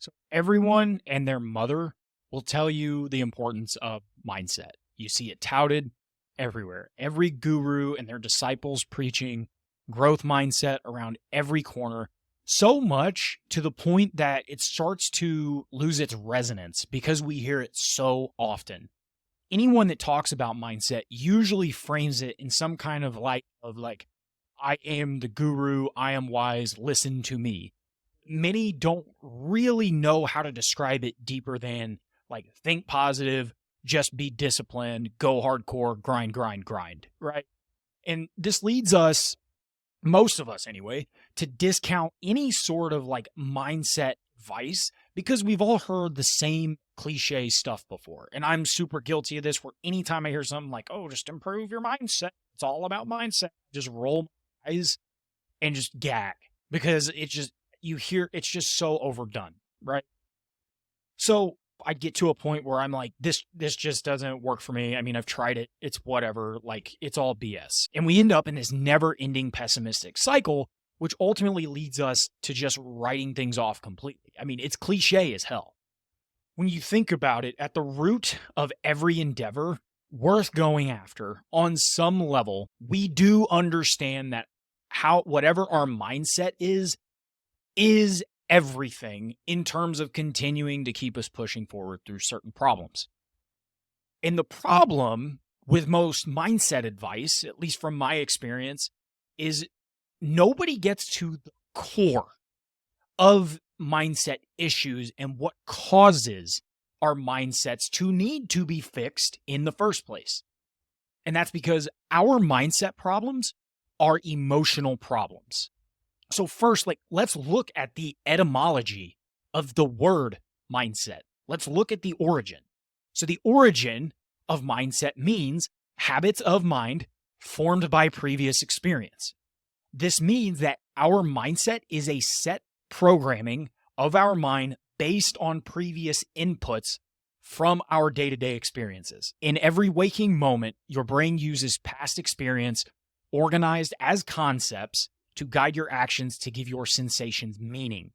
So everyone and their mother will tell you the importance of mindset. You see it touted everywhere. Every guru and their disciples preaching growth mindset around every corner. So much to the point that it starts to lose its resonance because we hear it so often. Anyone that talks about mindset usually frames it in some kind of light of like, I am the guru, I am wise, listen to me. Many don't really know how to describe it deeper than like think positive, just be disciplined, go hardcore, grind, grind, grind, right? And this leads us, most of us anyway, to discount any sort of like mindset advice because we've all heard the same cliche stuff before. And I'm super guilty of this where anytime I hear something like, oh, just improve your mindset, it's all about mindset, just roll my eyes and just gag because it's just, you hear it's just so overdone, right? So I get to a point where I'm like, this just doesn't work for me. I mean, I've tried it. It's whatever. Like, it's all BS. And we end up in this never-ending pessimistic cycle, which ultimately leads us to just writing things off completely. I mean, it's cliche as hell. When you think about it, at the root of every endeavor worth going after, on some level, we do understand that whatever our mindset is everything in terms of continuing to keep us pushing forward through certain problems. And the problem with most mindset advice, at least from my experience, is nobody gets to the core of mindset issues and what causes our mindsets to need to be fixed in the first place. And that's because our mindset problems are emotional problems. So first, let's look at the etymology of the word mindset. Let's look at the origin. So the origin of mindset means habits of mind formed by previous experience. This means that our mindset is a set programming of our mind based on previous inputs from our day-to-day experiences. In every waking moment, your brain uses past experience organized as concepts to guide your actions to give your sensations meaning.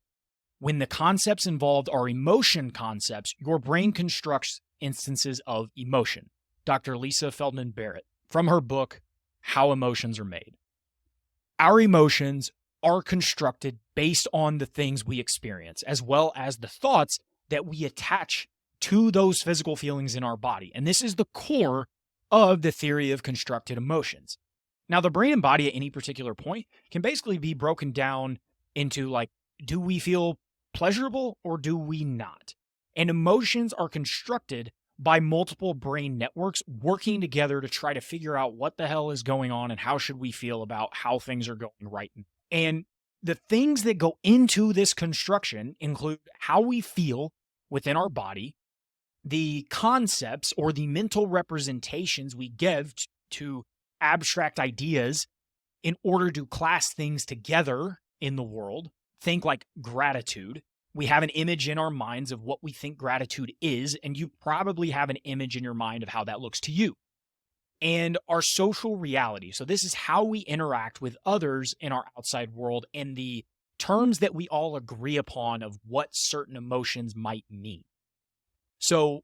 When the concepts involved are emotion concepts, your brain constructs instances of emotion. Dr. Lisa Feldman Barrett, from her book, How Emotions Are Made. Our emotions are constructed based on the things we experience, as well as the thoughts that we attach to those physical feelings in our body. And this is the core of the theory of constructed emotions. Now, the brain and body at any particular point can basically be broken down into like, do we feel pleasurable or do we not? And emotions are constructed by multiple brain networks working together to try to figure out what the hell is going on and how should we feel about how things are going right. And the things that go into this construction include how we feel within our body, the concepts or the mental representations we give to abstract ideas in order to class things together in the world. Think like gratitude. We have an image in our minds of what we think gratitude is, and you probably have an image in your mind of how that looks to you. And our social reality. So this is how we interact with others in our outside world and the terms that we all agree upon of what certain emotions might mean. So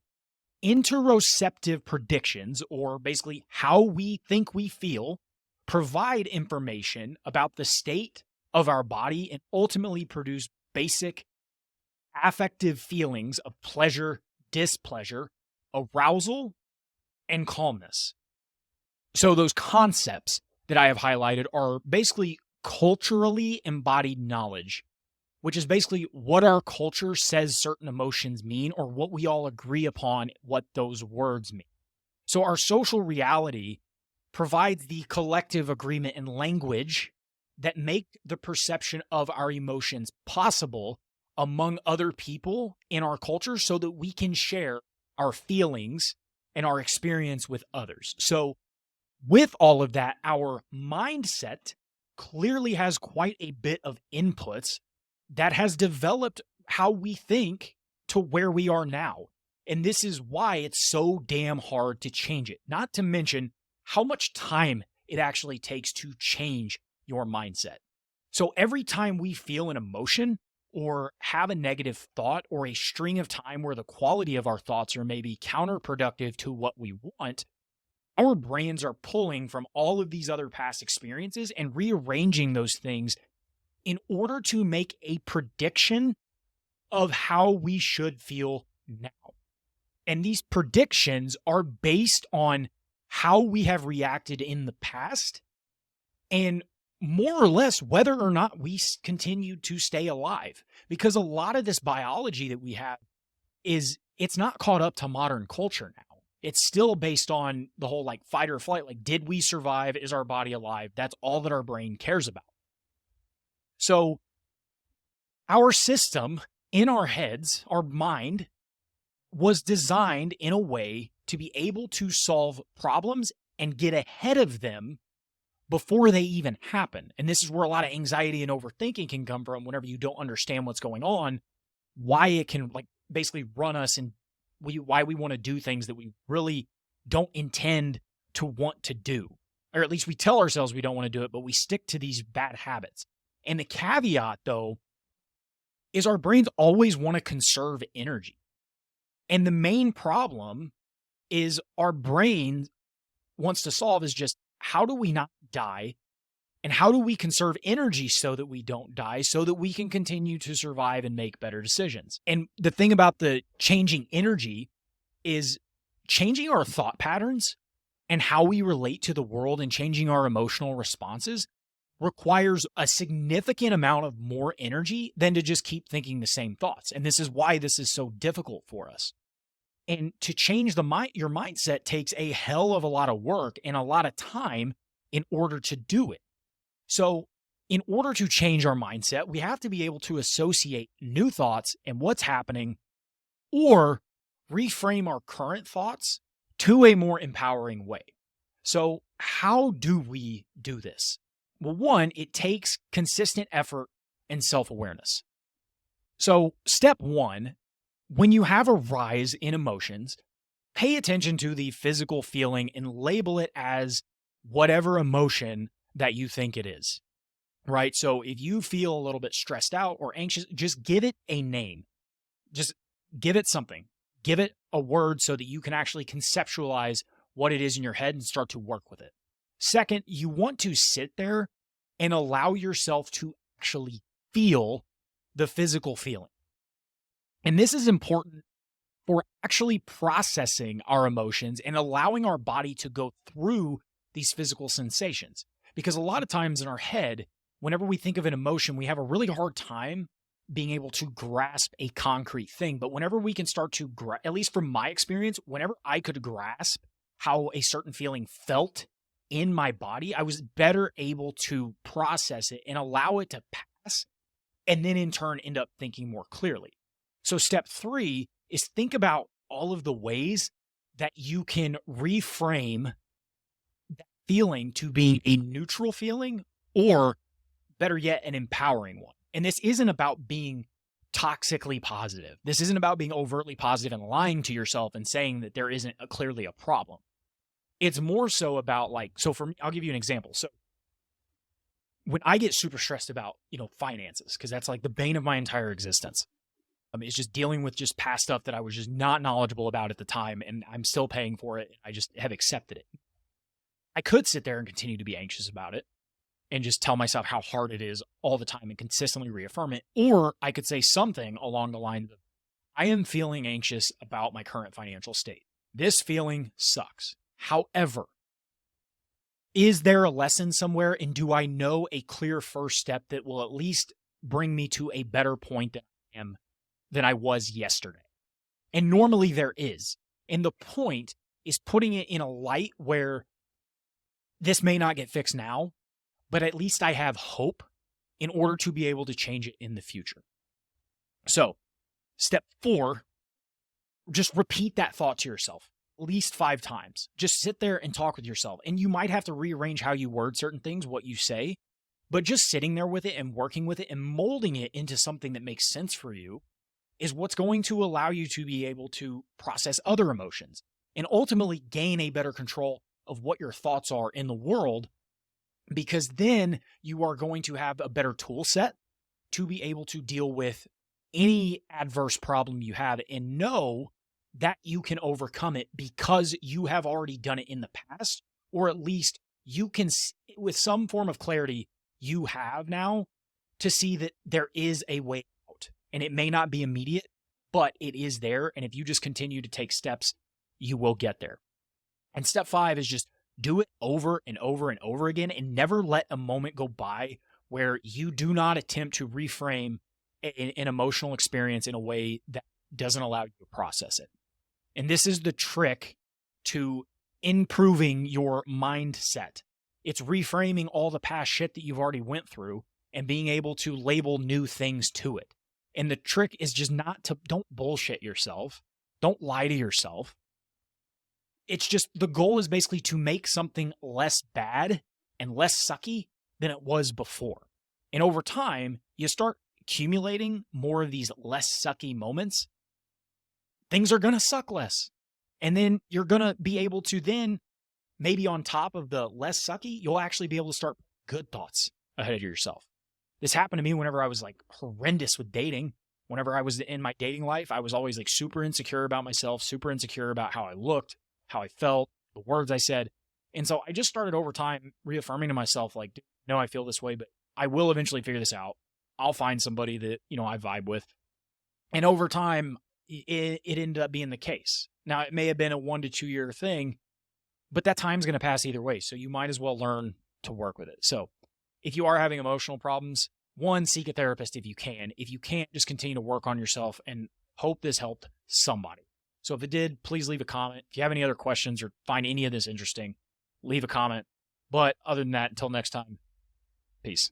interoceptive predictions, or basically how we think we feel, provide information about the state of our body and ultimately produce basic affective feelings of pleasure, displeasure, arousal, and calmness. So those concepts that I have highlighted are basically culturally embodied knowledge, which is basically what our culture says certain emotions mean or what we all agree upon what those words mean. So our social reality provides the collective agreement and language that make the perception of our emotions possible among other people in our culture so that we can share our feelings and our experience with others. So with all of that, our mindset clearly has quite a bit of inputs that has developed how we think to where we are now. And this is why it's so damn hard to change it. Not to mention how much time it actually takes to change your mindset. So every time we feel an emotion, or have a negative thought or a string of time where the quality of our thoughts are maybe counterproductive to what we want, our brains are pulling from all of these other past experiences and rearranging those things in order to make a prediction of how we should feel now. And these predictions are based on how we have reacted in the past and more or less whether or not we continue to stay alive. Because a lot of this biology that we have it's not caught up to modern culture now. It's still based on the whole like fight or flight. Like, did we survive? Is our body alive? That's all that our brain cares about. So our system in our heads, our mind, was designed in a way to be able to solve problems and get ahead of them before they even happen. And this is where a lot of anxiety and overthinking can come from whenever you don't understand what's going on, why it can like basically run us and why we want to do things that we really don't intend to want to do. Or at least we tell ourselves we don't want to do it, but we stick to these bad habits. And the caveat, though, is our brains always want to conserve energy. And the main problem is our brain wants to solve is just how do we not die and how do we conserve energy so that we don't die, so that we can continue to survive and make better decisions. And the thing about the changing energy is changing our thought patterns and how we relate to the world and changing our emotional responses requires a significant amount of more energy than to just keep thinking the same thoughts. And this is why this is so difficult for us. And to change your mindset takes a hell of a lot of work and a lot of time in order to do it. So in order to change our mindset, we have to be able to associate new thoughts and what's happening or reframe our current thoughts to a more empowering way. So how do we do this? Well, one, it takes consistent effort and self-awareness. So step one, when you have a rise in emotions, pay attention to the physical feeling and label it as whatever emotion that you think it is, right? So if you feel a little bit stressed out or anxious, just give it a name. Just give it something. Give it a word so that you can actually conceptualize what it is in your head and start to work with it. Second, you want to sit there and allow yourself to actually feel the physical feeling. And this is important for actually processing our emotions and allowing our body to go through these physical sensations. Because a lot of times in our head, whenever we think of an emotion, we have a really hard time being able to grasp a concrete thing. But whenever we can start to, at least from my experience, whenever I could grasp how a certain feeling felt in my body, I was better able to process it and allow it to pass, and then in turn end up thinking more clearly. So step 3 is think about all of the ways that you can reframe that feeling to being a neutral feeling, or better yet, an empowering one. And this isn't about being toxically positive. This isn't about being overtly positive and lying to yourself and saying that there isn't clearly a problem. It's more so about so for me, I'll give you an example. So when I get super stressed about, finances, because that's like the bane of my entire existence. It's just dealing with just past stuff that I was just not knowledgeable about at the time, and I'm still paying for it. I just have accepted it. I could sit there and continue to be anxious about it and just tell myself how hard it is all the time and consistently reaffirm it. Or I could say something along the lines of, I am feeling anxious about my current financial state. This feeling sucks. However, is there a lesson somewhere, and do I know a clear first step that will at least bring me to a better point than I was yesterday? And normally there is. And the point is putting it in a light where this may not get fixed now, but at least I have hope in order to be able to change it in the future. So step 4, just repeat that thought to yourself at least 5 times. Just sit there and talk with yourself. And you might have to rearrange how you word certain things, what you say, but just sitting there with it and working with it and molding it into something that makes sense for you is what's going to allow you to be able to process other emotions and ultimately gain a better control of what your thoughts are in the world, because then you are going to have a better tool set to be able to deal with any adverse problem you have and know that you can overcome it because you have already done it in the past, or at least you can, with some form of clarity, you have now to see that there is a way out. And it may not be immediate, but it is there. And if you just continue to take steps, you will get there. And step 5 is just do it over and over and over again, and never let a moment go by where you do not attempt to reframe an emotional experience in a way that doesn't allow you to process it. And this is the trick to improving your mindset. It's reframing all the past shit that you've already went through and being able to label new things to it. And the trick is just don't bullshit yourself. Don't lie to yourself. It's just, the goal is basically to make something less bad and less sucky than it was before. And over time, you start accumulating more of these less sucky moments. Things are going to suck less. And then you're going to be able to then, maybe on top of the less sucky, you'll actually be able to start good thoughts ahead of yourself. This happened to me whenever I was like horrendous with dating. Whenever I was in my dating life, I was always like super insecure about myself, super insecure about how I looked, how I felt, the words I said. And so I just started over time reaffirming to myself, like, no, I feel this way, but I will eventually figure this out. I'll find somebody that, I vibe with. And over time, it ended up being the case. Now, it may have been a 1 to 2 year thing, but that time's going to pass either way. So you might as well learn to work with it. So if you are having emotional problems, 1, seek a therapist if you can. If you can't, just continue to work on yourself and hope this helped somebody. So if it did, please leave a comment. If you have any other questions or find any of this interesting, leave a comment. But other than that, until next time, peace.